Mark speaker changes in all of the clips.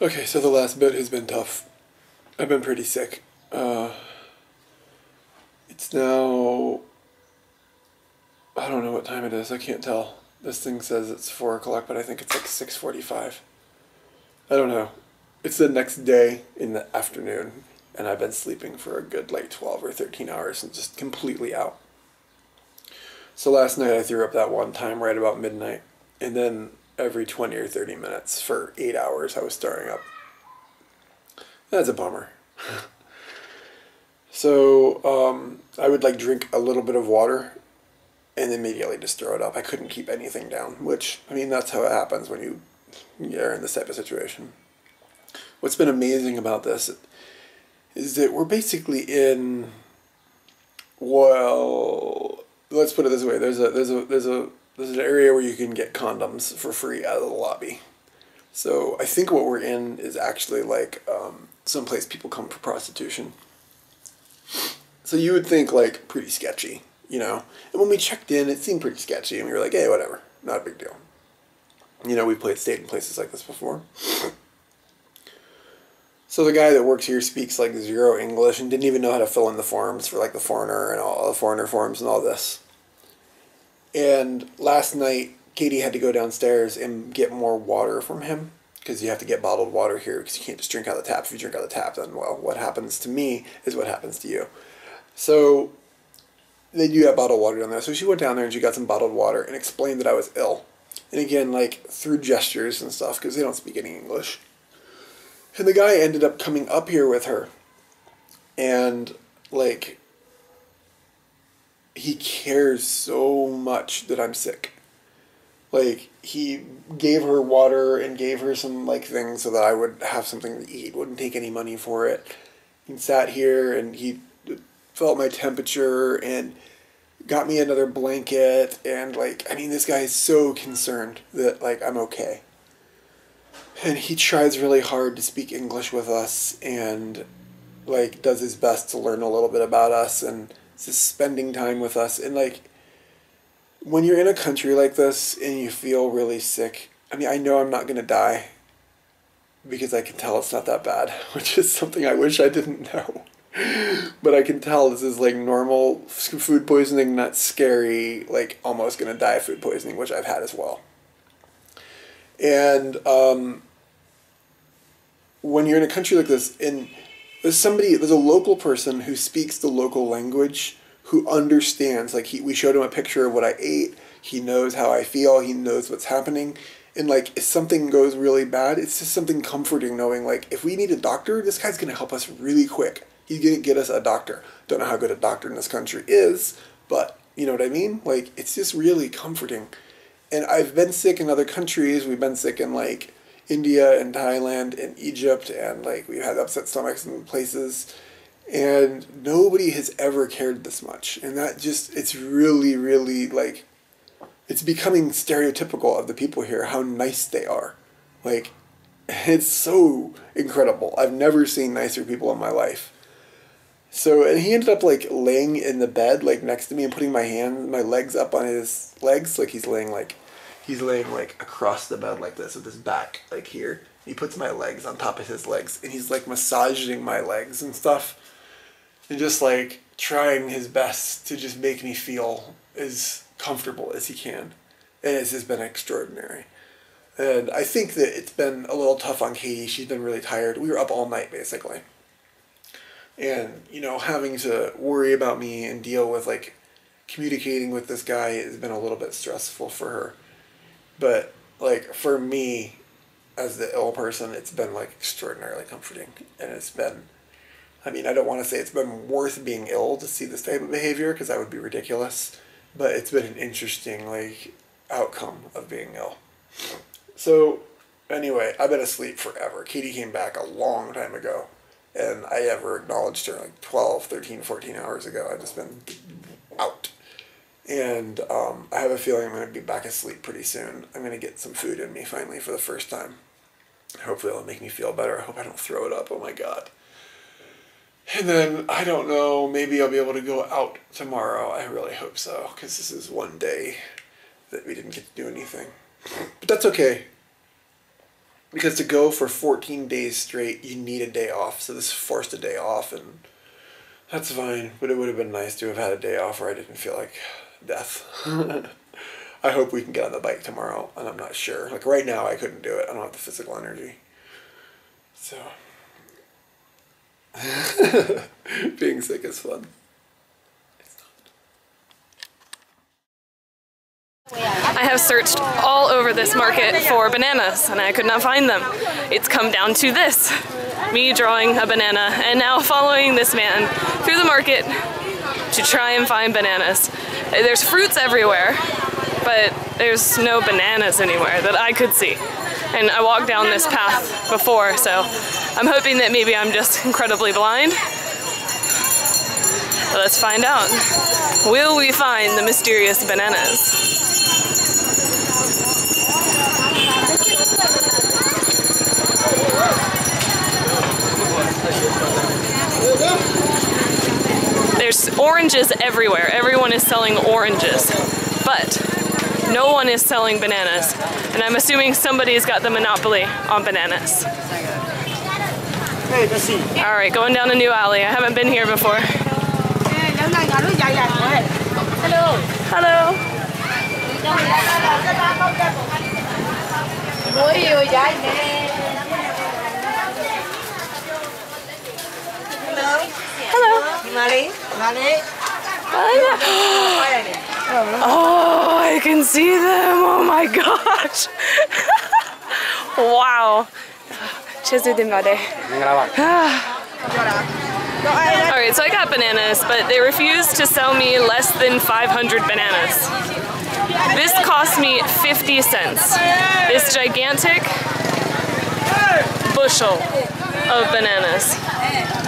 Speaker 1: Okay, so the last bit has been tough. I've been pretty sick. It's now... I don't know what time it is. I can't tell. This thing says it's 4 o'clock, but I think it's like 6:45. I don't know. It's the next day in the afternoon, and I've been sleeping for a good like 12 or 13 hours and just completely out. So last night I threw up that one time right about midnight, and then every 20 or 30 minutes for 8 hours I was throwing up. That's a bummer. So I would like drink a little bit of water and immediately just throw it up. I couldn't keep anything down, which, I mean, that's how it happens when you're in this type of situation. What's been amazing about this is that we're basically in, well, let's put it this way. There's an area where you can get condoms for free out of the lobby. So I think what we're in is actually like someplace people come for prostitution. So you would think like pretty sketchy, you know? And when we checked in, it seemed pretty sketchy, and we were like, hey, whatever, not a big deal. You know, we've stayed in places like this before. So the guy that works here speaks like zero English and didn't even know how to fill in the forms for like the foreigner and all the foreigner forms and all this. And last night, Katie had to go downstairs and get more water from him, because you have to get bottled water here because you can't just drink out of the tap. If you drink out of the tap, then, well, what happens to me is what happens to you. So they do have bottled water down there. So she went down there and she got some bottled water and explained that I was ill. And again, like through gestures and stuff, because they don't speak any English. And the guy ended up coming up here with her. And like, he cares so much that I'm sick. Like, he gave her water and gave her some, like, things so that I would have something to eat. Wouldn't take any money for it. He sat here and he felt my temperature and got me another blanket. And, like, I mean, this guy is so concerned that, like, I'm okay. And he tries really hard to speak English with us and, like, does his best to learn a little bit about us and just spending time with us. And, like, when you're in a country like this and you feel really sick, I mean, I know I'm not going to die because I can tell it's not that bad, which is something I wish I didn't know. But I can tell this is like normal food poisoning, not scary, like almost going to die of food poisoning, which I've had as well. And when you're in a country like this, and there's a local person who speaks the local language, who understands, like, we showed him a picture of what I ate, he knows how I feel, he knows what's happening, and, like, if something goes really bad, it's just something comforting knowing, like, if we need a doctor, this guy's going to help us really quick. He's going to get us a doctor. Don't know how good a doctor in this country is, but, you know what I mean? Like, it's just really comforting. And I've been sick in other countries. We've been sick in, like, India and Thailand and Egypt, and, like, we've had upset stomachs in places. And nobody has ever cared this much. And that just, it's really, really, like, it's becoming stereotypical of the people here, how nice they are. Like, it's so incredible. I've never seen nicer people in my life. So, and he ended up, like, laying in the bed, like, next to me and putting my legs up on his legs. Like, he's laying, like, across the bed like this with his back, like, here. He puts my legs on top of his legs. And he's, like, massaging my legs and stuff. And just, like, trying his best to just make me feel as comfortable as he can. And it's just been extraordinary. And I think that it's been a little tough on Katie. She's been really tired. We were up all night, basically. And, you know, having to worry about me and deal with, like, communicating with this guy has been a little bit stressful for her. But, like, for me, as the ill person, it's been, like, extraordinarily comforting. And it's been... I mean, I don't want to say it's been worth being ill to see this type of behavior, because that would be ridiculous, but it's been an interesting, like, outcome of being ill. So, anyway, I've been asleep forever. Katie came back a long time ago, and I ever acknowledged her like 12, 13, 14 hours ago. I've just been out. And I have a feeling I'm going to be back asleep pretty soon. I'm going to get some food in me, finally, for the first time. Hopefully it'll make me feel better. I hope I don't throw it up. Oh, my God. And then, I don't know, maybe I'll be able to go out tomorrow. I really hope so, because this is one day that we didn't get to do anything. But that's okay. Because to go for 14 days straight, you need a day off. So this forced a day off, and that's fine. But it would have been nice to have had a day off where I didn't feel like death. I hope we can get on the bike tomorrow, and I'm not sure. Like right now, I couldn't do it. I don't have the physical energy. So, being sick is fun.
Speaker 2: I have searched all over this market for bananas and I could not find them. It's come down to this. Me drawing a banana and now following this man through the market to try and find bananas. There's fruits everywhere, but there's no bananas anywhere that I could see. And I walked down this path before, so I'm hoping that maybe I'm just incredibly blind. But let's find out. Will we find the mysterious bananas? There's oranges everywhere. Everyone is selling oranges, but no one is selling bananas. And I'm assuming somebody's got the monopoly on bananas. All right, going down a new alley. I haven't been here before. Hello. Hello. Hello. Oh, I can see them. Oh my gosh. Wow. Alright, so I got bananas, but they refused to sell me less than 500 bananas. This cost me 50 cents. This gigantic bushel of bananas.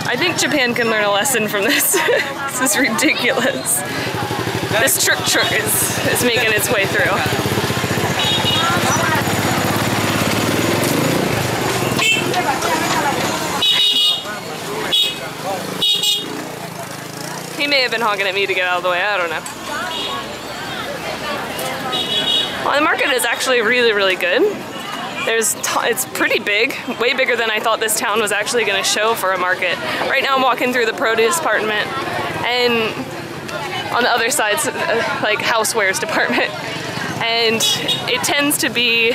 Speaker 2: I think Japan can learn a lesson from this. This is ridiculous. This truck is making its way through. He may have been honking at me to get out of the way, I don't know. Well, the market is actually really, really good. It's pretty big, way bigger than I thought this town was actually going to show for a market. Right now I'm walking through the produce department, and on the other side's like housewares department. And it tends to be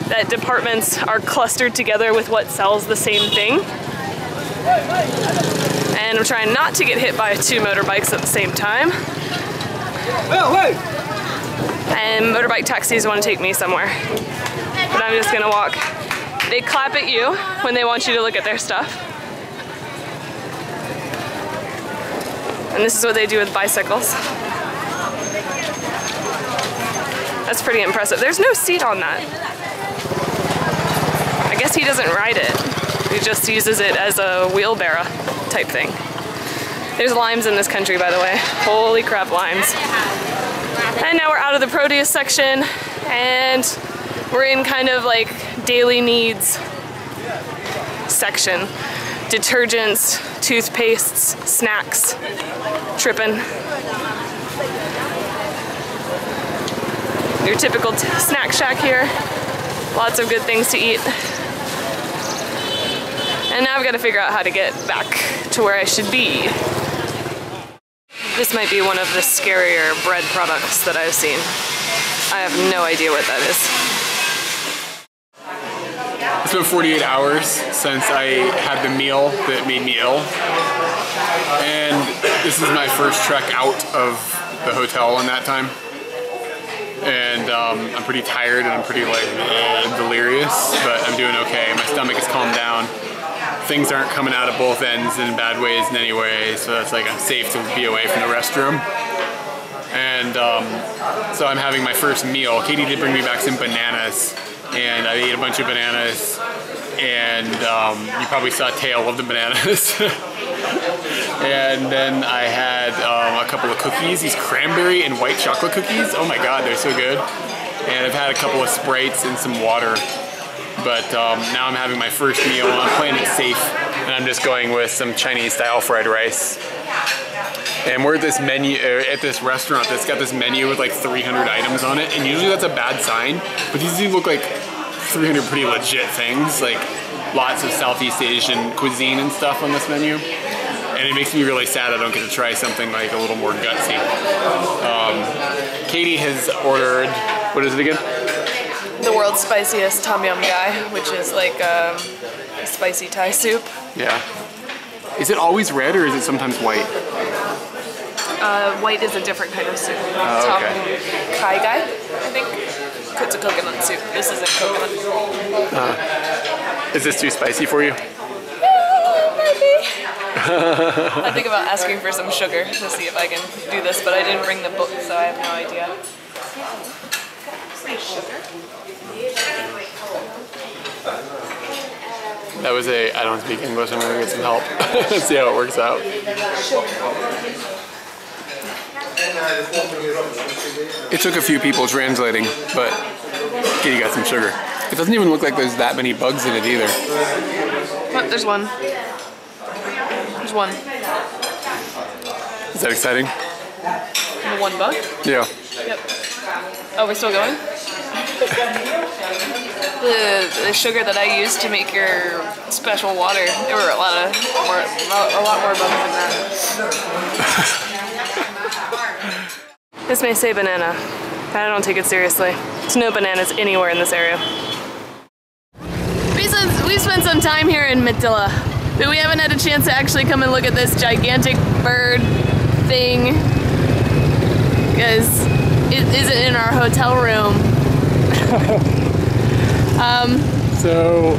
Speaker 2: that departments are clustered together with what sells the same thing. And I'm trying not to get hit by 2 motorbikes at the same time. And motorbike taxis want to take me somewhere. But I'm just gonna walk. They clap at you when they want you to look at their stuff. And this is what they do with bicycles. That's pretty impressive. There's no seat on that. I guess he doesn't ride it. He just uses it as a wheelbarrow type thing. There's limes in this country, by the way. Holy crap, limes. And now we're out of the produce section, and we're in kind of like daily needs section. Detergents, toothpastes, snacks. Trippin'. Your typical snack shack here. Lots of good things to eat. And now I've got to figure out how to get back to where I should be. This might be one of the scarier bread products that I've seen. I have no idea what that is.
Speaker 3: It's been 48 hours since I had the meal that made me ill. And this is my first trek out of the hotel in that time. And I'm pretty tired and I'm pretty like delirious, but I'm doing okay. My stomach has calmed down. Things aren't coming out of both ends in bad ways in any way, so it's like I'm safe to be away from the restroom. And so I'm having my first meal. Katie did bring me back some bananas, and I ate a bunch of bananas, and you probably saw a tail of the bananas. And then I had a couple of cookies, these cranberry and white chocolate cookies. Oh my god, they're so good. And I've had a couple of Sprites and some water. But now I'm having my first meal, I'm playing it safe, and I'm just going with some Chinese style fried rice. And we're at this menu, at this restaurant that's got this menu with like 300 items on it, and usually that's a bad sign, but these do look like 300 pretty legit things, like lots of Southeast Asian cuisine and stuff on this menu. And it makes me really sad I don't get to try something like a little more gutsy. Katie has ordered, what is it again?
Speaker 2: The world's spiciest tom yum guy, which is like a spicy Thai soup.
Speaker 3: Yeah. Is it always red or is it sometimes white?
Speaker 2: White is a different kind of soup.
Speaker 3: Oh,
Speaker 2: Tom
Speaker 3: okay.
Speaker 2: Kai guy, I think. It's a coconut soup. This isn't coconut.
Speaker 3: Is this too spicy for you?
Speaker 2: Maybe. I think about asking for some sugar to see if I can do this, but I didn't bring the book, so I have no idea.
Speaker 3: That was a, I don't speak English, I'm gonna get some help. Let's see how it works out. It took a few people translating, but Katie got some sugar. It doesn't even look like there's that many bugs in it either.
Speaker 2: What? There's one. There's one.
Speaker 3: Is that exciting?
Speaker 2: The one bug?
Speaker 3: Yeah.
Speaker 2: Yep. Oh, we're still going? The sugar that I used to make your special water, there were a lot more bugs than that. This may say banana, but I don't take it seriously. There's no bananas anywhere in this area. We've spent some time here in Manila, but we haven't had a chance to actually come and look at this gigantic bird thing because it isn't in our hotel room.
Speaker 3: So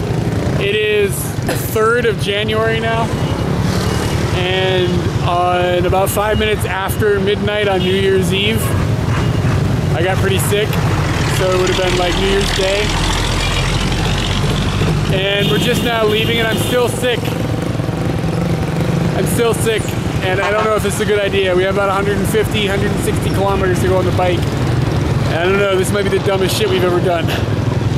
Speaker 3: it is the 3rd of January now, and on about 5 minutes after midnight on New Year's Eve, I got pretty sick, so it would have been like New Year's Day. And we're just now leaving and I'm still sick. I'm still sick, and I don't know if this is a good idea. We have about 150, 160 kilometers to go on the bike. And I don't know, this might be the dumbest shit we've ever done.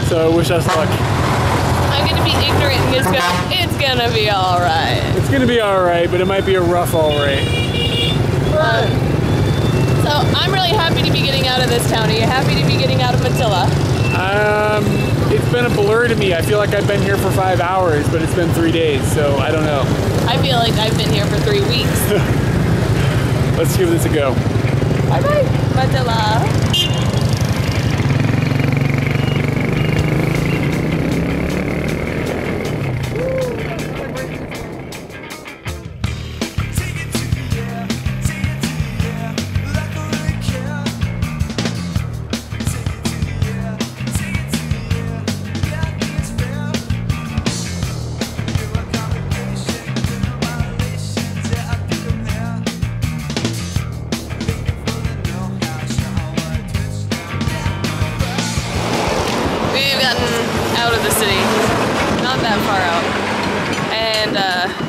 Speaker 3: So wish us luck.
Speaker 2: I'm gonna be ignorant and it's gonna be alright.
Speaker 3: It's gonna be alright, but it might be a rough alright.
Speaker 2: So I'm really happy to be getting out of this town. Are you happy to be getting out of Manila?
Speaker 3: It's been a blur to me. I feel like I've been here for 5 hours, but it's been 3 days, so I don't know.
Speaker 2: I feel like I've been here for 3 weeks.
Speaker 3: Let's give this a go.
Speaker 2: Bye bye, Manila.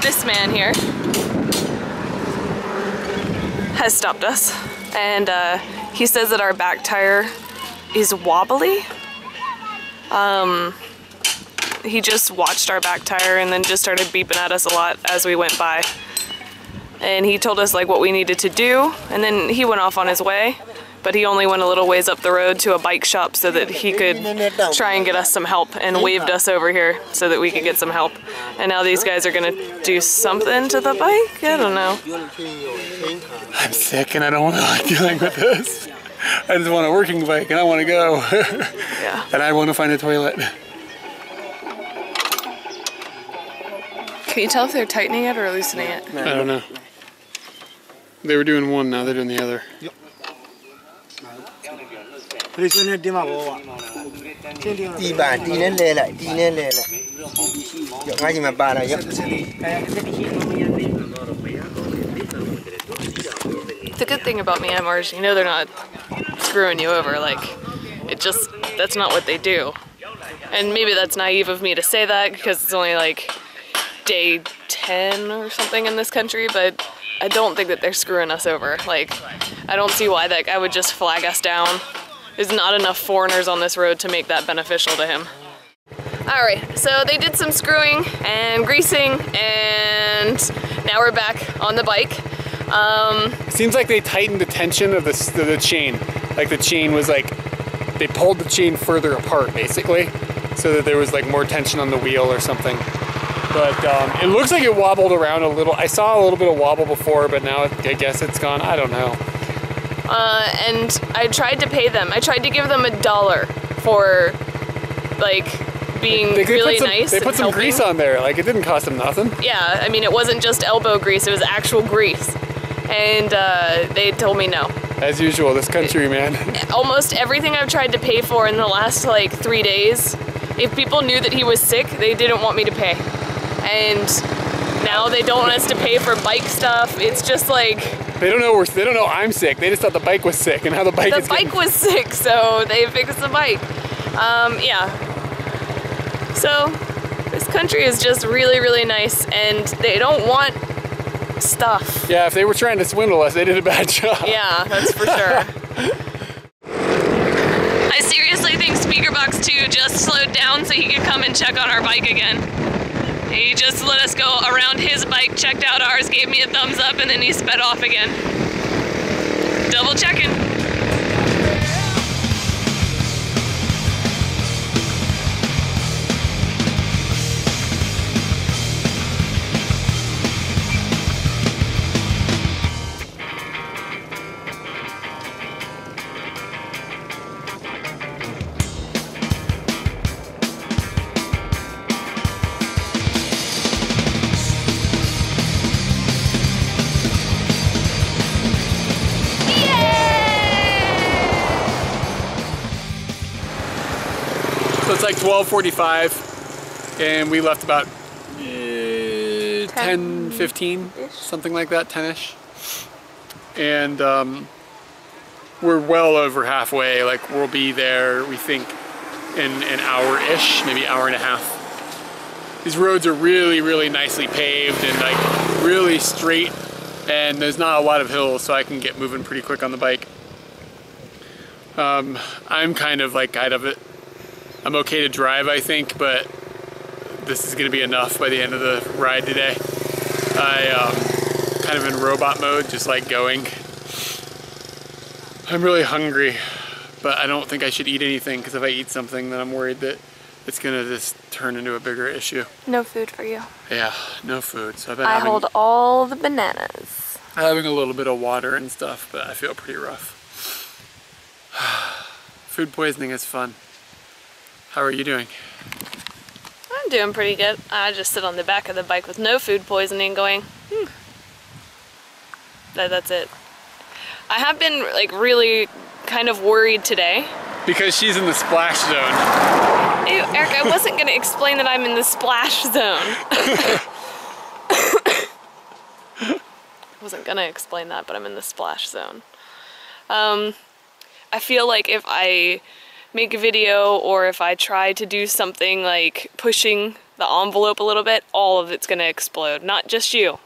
Speaker 2: This man here has stopped us, and he says that our back tire is wobbly. He just watched our back tire and then just started beeping at us a lot as we went by. And he told us like what we needed to do, and then he went off on his way. But he only went a little ways up the road to a bike shop so that he could try and get us some help, and waved us over here so that we could get some help. And now these guys are gonna do something to the bike? I don't know.
Speaker 3: I'm sick and I don't want to like dealing with this. I just want a working bike and I want to go.
Speaker 2: Yeah.
Speaker 3: And I want to find a toilet.
Speaker 2: Can you tell if they're tightening it or loosening it?
Speaker 3: I don't know. They were doing one, now they're doing the other.
Speaker 4: Yep.
Speaker 5: The
Speaker 2: good thing about Myanmar is, you know, they're not screwing you over. Like, that's not what they do. And maybe that's naive of me to say that because it's only like day 10 or something in this country, but I don't think that they're screwing us over. Like, I don't see why that guy would just flag us down. There's not enough foreigners on this road to make that beneficial to him. Alright, so they did some screwing and greasing, and now we're back on the bike.
Speaker 3: Seems like they tightened the tension of the chain. Like the chain was like, they pulled the chain further apart basically. so that there was like more tension on the wheel or something. But it looks like it wobbled around a little. I saw a little bit of wobble before, but now I guess it's gone. I don't know.
Speaker 2: And I tried to pay them. I tried to give them $1 for like being really nice.
Speaker 3: They put some grease on there. Like, it didn't cost them nothing.
Speaker 2: Yeah, I mean, it wasn't just elbow grease, it was actual grease. And they told me no.
Speaker 3: As usual, this country, man.
Speaker 2: Almost everything I've tried to pay for in the last like 3 days, if people knew that he was sick, they didn't want me to pay. And now they don't want us to pay for bike stuff. It's just like...
Speaker 3: They don't know I'm sick. They just thought the bike was sick, and how the bike is getting...
Speaker 2: The bike was sick, so they fixed the bike. Yeah. So, this country is just really, really nice, and they don't want stuff.
Speaker 3: Yeah, if they were trying to swindle us, they did a bad job.
Speaker 2: Yeah, that's for sure. I seriously think Speakerbox 2 just slowed down so he could come and check on our bike again. He just let us go around his bike, checked out ours, gave me a thumbs up, and then he sped off again. Double checking.
Speaker 3: It's like 12:45, and we left about 10:15, something like that, 10ish. And we're well over halfway. Like, we'll be there, we think, in an hour-ish, maybe hour and a half. These roads are really, really nicely paved and like really straight, and there's not a lot of hills, so I can get moving pretty quick on the bike. I'm kind of like out of it. I'm okay to drive, I think, but this is gonna be enough by the end of the ride today. I'm kind of in robot mode, just like going. I'm really hungry, but I don't think I should eat anything, because if I eat something, then I'm worried that it's gonna just turn into a bigger issue.
Speaker 2: No food for you.
Speaker 3: Yeah, no food. So
Speaker 2: I hold all the bananas.
Speaker 3: Having a little bit of water and stuff, but I feel pretty rough. Food poisoning is fun. How are you doing?
Speaker 2: I'm doing pretty good. I just sit on the back of the bike with no food poisoning going, That's it. I have been like really kind of worried today.
Speaker 3: Because she's in the splash zone.
Speaker 2: Ew, Eric, I wasn't gonna explain that I'm in the splash zone. I wasn't gonna explain that, but I'm in the splash zone. I feel like if I make a video or if I try to do something like pushing the envelope a little bit, all of it's gonna explode. Not just you.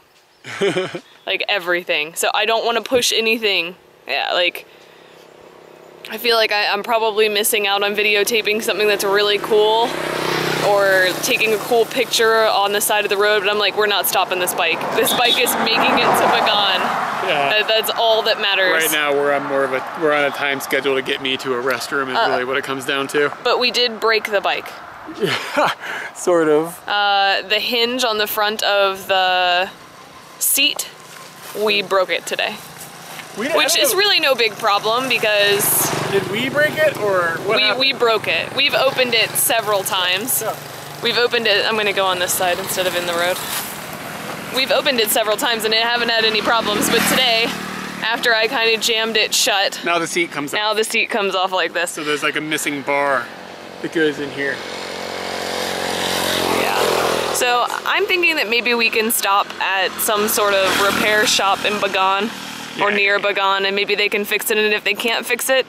Speaker 2: Like everything. So I don't want to push anything. Yeah, like I feel like I'm probably missing out on videotaping something that's really cool or taking a cool picture on the side of the road, but I'm like, we're not stopping this bike. This bike is making it to Bagan. Yeah. That's all that matters.
Speaker 3: Right now we're on a time schedule to get me to a restroom is really what it comes down to.
Speaker 2: But we did break the bike.
Speaker 3: Yeah, sort of.
Speaker 2: The hinge on the front of the seat, we broke it today. Which is really no big problem because...
Speaker 3: Did we break it or what?
Speaker 2: We broke it. We've opened it several times. Yeah. We've opened it, I'm gonna go on this side instead of in the road. We've opened it several times and I haven't had any problems, but today, after I kind of jammed it shut...
Speaker 3: Now the seat comes off.
Speaker 2: Now the seat comes off like this.
Speaker 3: So there's like a missing bar that goes in here.
Speaker 2: Yeah. So I'm thinking that maybe we can stop at some sort of repair shop in Bagan. Yeah. Or near Bagan, and maybe they can fix it, and if they can't fix it,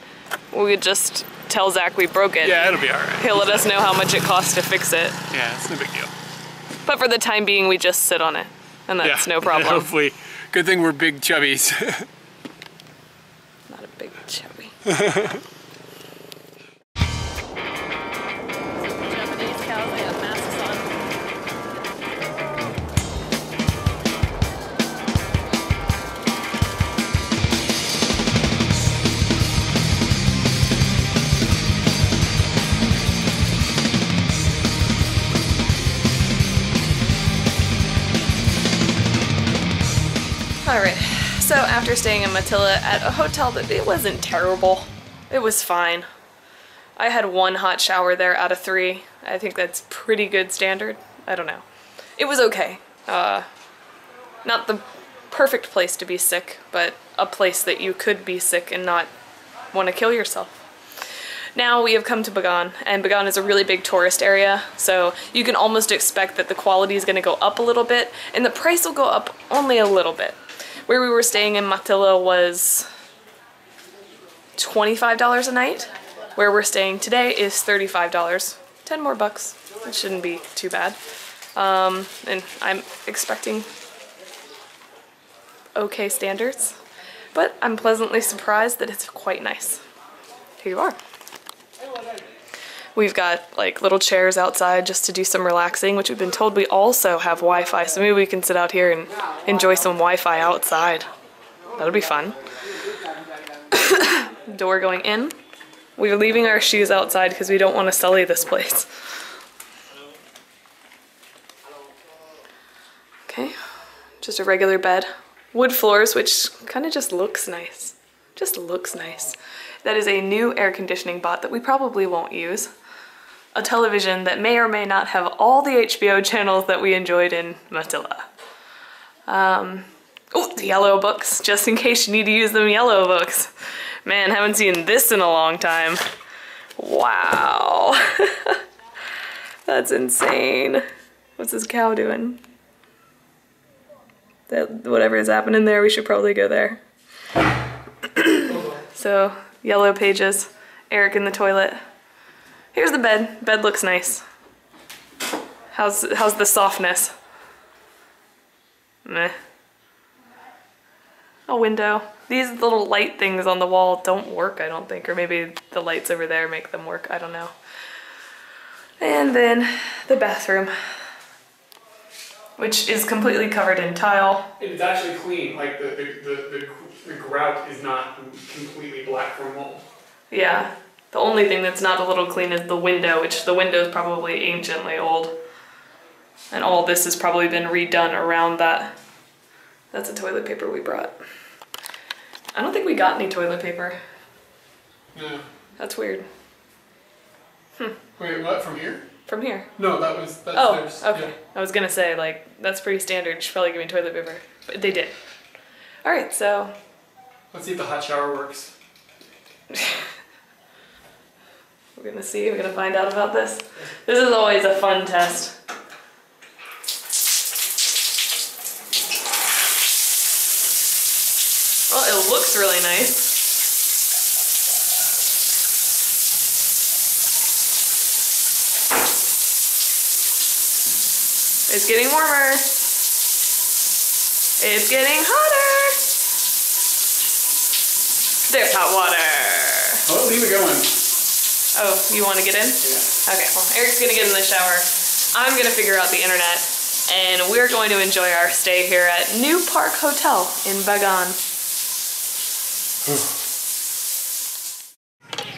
Speaker 2: we could just tell Zach we broke it.
Speaker 3: Yeah, it'll be alright.
Speaker 2: He'll let us know how much it costs to fix it.
Speaker 3: Yeah, it's no big deal.
Speaker 2: But for the time being, we just sit on it, and that's no problem.
Speaker 3: Hopefully. Good thing we're big chubbies.
Speaker 2: Not a big chubby. Japanese cows, they have masks on. Alright, so after staying in Matilla at a hotel that it wasn't terrible, it was fine. I had 1 hot shower there out of 3. I think that's pretty good standard. I don't know. It was okay. Not the perfect place to be sick, but a place that you could be sick and not want to kill yourself. Now we have come to Bagan, and Bagan is a really big tourist area, so you can almost expect that the quality is going to go up a little bit, and the price will go up only a little bit. Where we were staying in Matilla was $25 a night. Where we're staying today is $35. 10 more bucks. It shouldn't be too bad. And I'm expecting okay standards, but I'm pleasantly surprised that it's quite nice. Here you are. We've got like little chairs outside just to do some relaxing, which we've been told we also have Wi-Fi, so maybe we can sit out here and enjoy some Wi-Fi outside. That'll be fun. Door going in. We're leaving our shoes outside because we don't want to sully this place. Okay, just a regular bed. Wood floors, which kind of just looks nice. Just looks nice. That is a new air conditioning bot that we probably won't use. A television that may or may not have all the HBO channels that we enjoyed in Matilla. Oh, the yellow books, just in case you need to use them yellow books. Man, haven't seen this in a long time. Wow. That's insane. What's this cow doing? Whatever is happening there, we should probably go there. So, yellow pages, Eric in the toilet. Here's the bed. Bed looks nice. How's the softness? Meh. A window. These little light things on the wall don't work, I don't think, or maybe the lights over there make them work, I don't know. And then the bathroom, which is completely covered in tile.
Speaker 3: It's actually clean, like the grout is not completely black from mold.
Speaker 2: Yeah, the only thing that's not a little clean is the window, which the window is probably anciently old. And all this has probably been redone around that. That's the toilet paper we brought. I don't think we got any toilet paper.
Speaker 3: No.
Speaker 2: That's weird.
Speaker 3: Wait, what? From here?
Speaker 2: From here.
Speaker 3: No, that's theirs.
Speaker 2: Okay.
Speaker 3: Yeah.
Speaker 2: I was gonna say, like, that's pretty standard. You should probably give me toilet paper. But they did. Alright, so.
Speaker 3: Let's see if the hot shower works.
Speaker 2: We're gonna see. We're gonna find out about this. This is always a fun test. Well, it looks really nice. It's getting warmer. It's getting hotter. There's hot water.
Speaker 3: Oh, leave it going.
Speaker 2: Oh, you want to get in?
Speaker 3: Yeah.
Speaker 2: Okay, well, Eric's gonna get in the shower. I'm gonna figure out the internet, and we're going to enjoy our stay here at New Park Hotel in Bagan.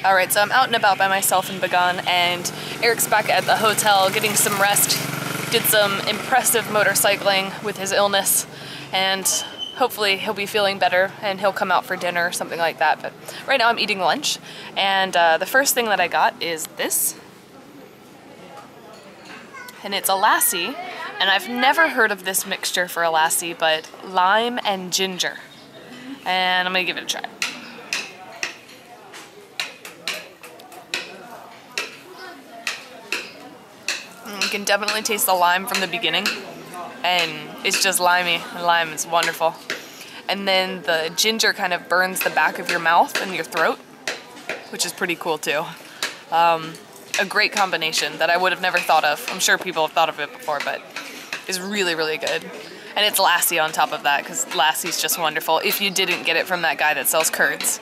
Speaker 2: Alright, so I'm out and about by myself in Bagan, and Eric's back at the hotel getting some rest. Did some impressive motorcycling with his illness, and hopefully he'll be feeling better and he'll come out for dinner or something like that. But right now I'm eating lunch, and the first thing that I got is this. And it's a lassi, and I've never heard of this mixture for a lassi, but lime and ginger. And I'm gonna give it a try. You can definitely taste the lime from the beginning, and it's just limey. Lime is wonderful. And then the ginger kind of burns the back of your mouth and your throat, which is pretty cool too. A great combination that I would have never thought of. I'm sure people have thought of it before, but it's really, really good. And it's lassi on top of that, because lassi's just wonderful if you didn't get it from that guy that sells curds.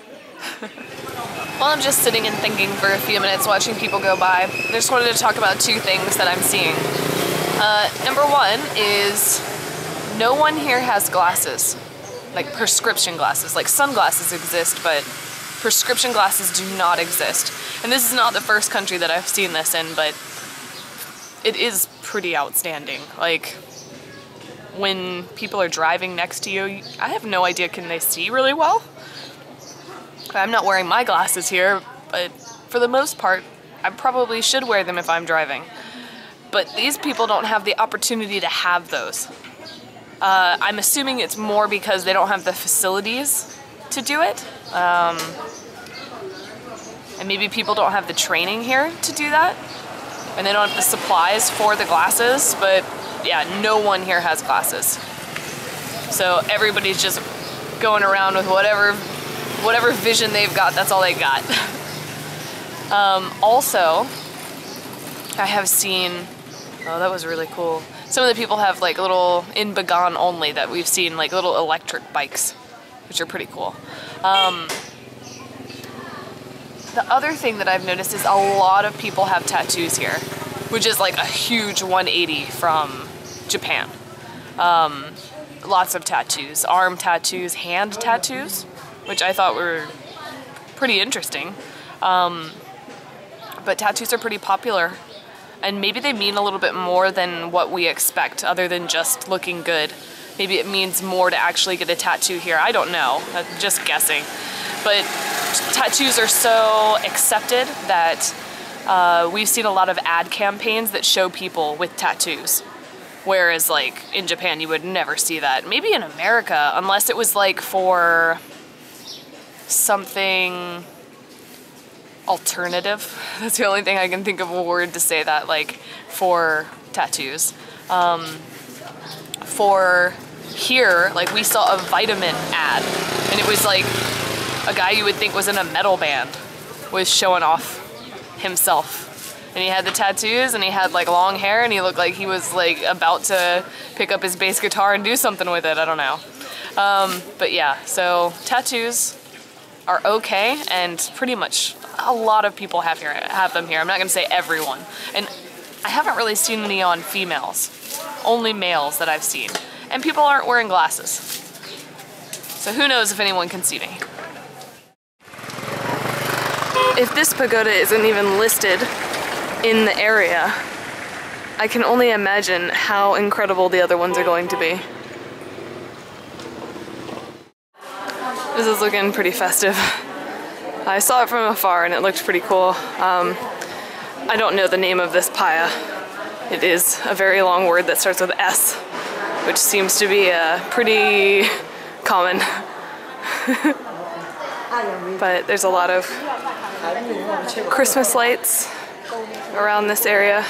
Speaker 2: While I'm just sitting and thinking for a few minutes watching people go by, I just wanted to talk about two things that I'm seeing. Number one is no one here has glasses, like prescription glasses. Like sunglasses exist, but prescription glasses do not exist. And this is not the first country that I've seen this in, but it is pretty outstanding. Like, when people are driving next to you, I have no idea, can they see really well? I'm not wearing my glasses here, but for the most part, I probably should wear them if I'm driving. But these people don't have the opportunity to have those. I'm assuming it's more because they don't have the facilities to do it. And maybe people don't have the training here to do that. And they don't have the supplies for the glasses, but yeah, no one here has glasses. So everybody's just going around with whatever vision they've got, that's all they got. Also, I have seen, oh, that was really cool. Some of the people have like little, in Bagan only, that we've seen like little electric bikes, which are pretty cool. The other thing that I've noticed is a lot of people have tattoos here, which is like a huge 180 from Japan. Lots of tattoos, arm tattoos, hand tattoos, which I thought were pretty interesting. But tattoos are pretty popular, and maybe they mean a little bit more than what we expect, other than just looking good. Maybe it means more to actually get a tattoo here. I don't know, I'm just guessing. But tattoos are so accepted that we've seen a lot of ad campaigns that show people with tattoos. Whereas like in Japan, you would never see that. Maybe in America, unless it was like for something alternative. That's the only thing I can think of a word to say that, like, for tattoos. For here, like, we saw a vitamin ad, and it was like a guy you would think was in a metal band was showing off himself. And he had the tattoos, and he had like long hair, and he looked like he was like about to pick up his bass guitar and do something with it. I don't know. But yeah, so tattoos are okay, and pretty much a lot of people have them here. I'm not gonna say everyone. And I haven't really seen any on females, only males that I've seen. And people aren't wearing glasses. So who knows if anyone can see me. If this pagoda isn't even listed in the area, I can only imagine how incredible the other ones are going to be. This is looking pretty festive. I saw it from afar and it looked pretty cool. I don't know the name of this paya. It is a very long word that starts with S, which seems to be pretty common. But there's a lot of Christmas lights around this area,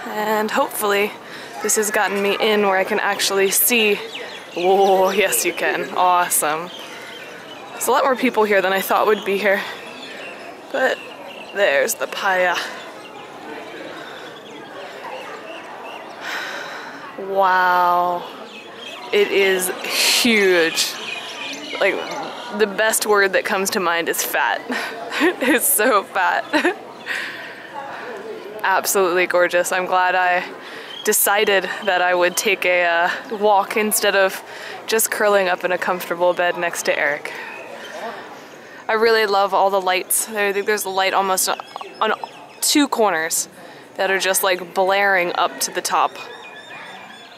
Speaker 2: and hopefully this has gotten me in where I can actually see. Oh, yes you can. Awesome. There's a lot more people here than I thought would be here, but there's the paya. Wow, it is huge. Like, the best word that comes to mind is fat. It is so fat. Absolutely gorgeous. I'm glad I decided that I would take a walk instead of just curling up in a comfortable bed next to Eric. I really love all the lights. There's a light almost on two corners that are just like blaring up to the top.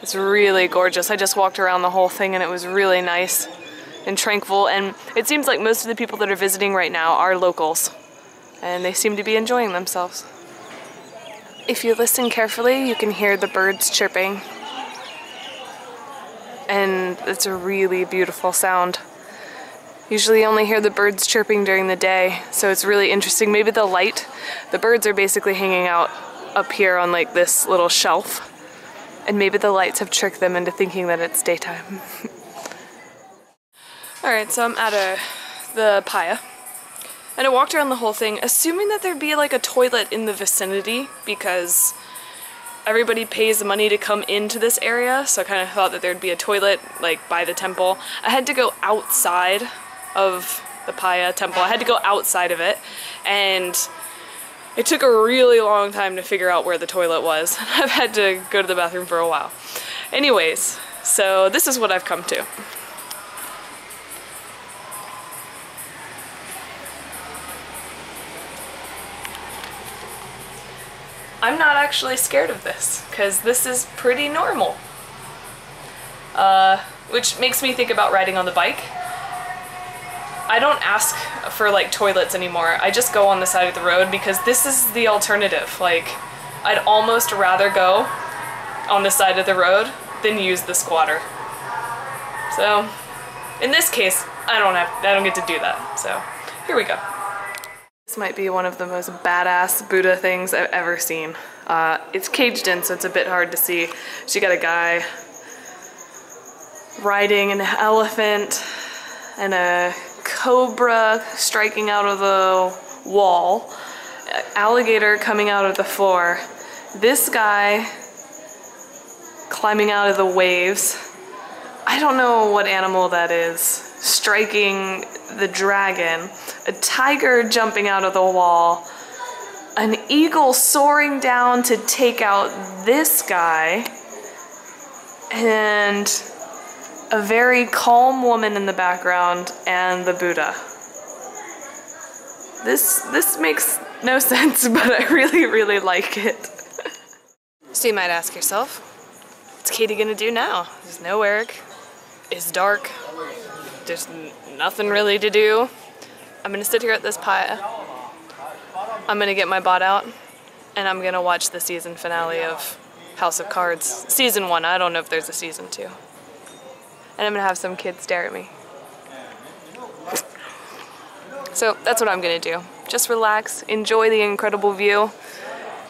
Speaker 2: It's really gorgeous. I just walked around the whole thing and it was really nice and tranquil, and it seems like most of the people that are visiting right now are locals, and they seem to be enjoying themselves. If you listen carefully, you can hear the birds chirping, and it's a really beautiful sound. Usually you only hear the birds chirping during the day, so it's really interesting. Maybe the light, the birds are basically hanging out up here on like this little shelf, and maybe the lights have tricked them into thinking that it's daytime. Alright, so I'm at the paya, and I walked around the whole thing assuming that there'd be like a toilet in the vicinity because everybody pays money to come into this area, so I kind of thought that there'd be a toilet like by the temple. I had to go outside of the paya temple. I had to go outside of it, and it took a really long time to figure out where the toilet was. I've had to go to the bathroom for a while. Anyways, so this is what I've come to. I'm not actually scared of this, because this is pretty normal. which makes me think about riding on the bike. I don't ask for like toilets anymore. I just go on the side of the road because this is the alternative. Like, I'd almost rather go on the side of the road than use the squatter. So, in this case, I don't get to do that. So, here we go. This might be one of the most badass Buddha things I've ever seen. It's caged in, so it's a bit hard to see. She got a guy riding an elephant and a cobra striking out of the wall, alligator coming out of the floor, this guy climbing out of the waves. I don't know what animal that is, striking the dragon, a tiger jumping out of the wall, an eagle soaring down to take out this guy, and a very calm woman in the background, and the Buddha. This makes no sense, but I really, really like it. So you might ask yourself, what's Katie gonna do now? There's no Eric, it's dark, there's nothing really to do. I'm gonna sit here at this pile, I'm gonna get my bot out, and I'm gonna watch the season finale of House of Cards. Season 1, I don't know if there's a season 2. And I'm gonna have some kids stare at me. So that's what I'm gonna do. Just relax, enjoy the incredible view,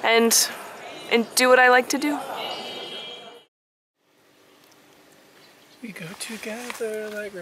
Speaker 2: and do what I like to do. We go together like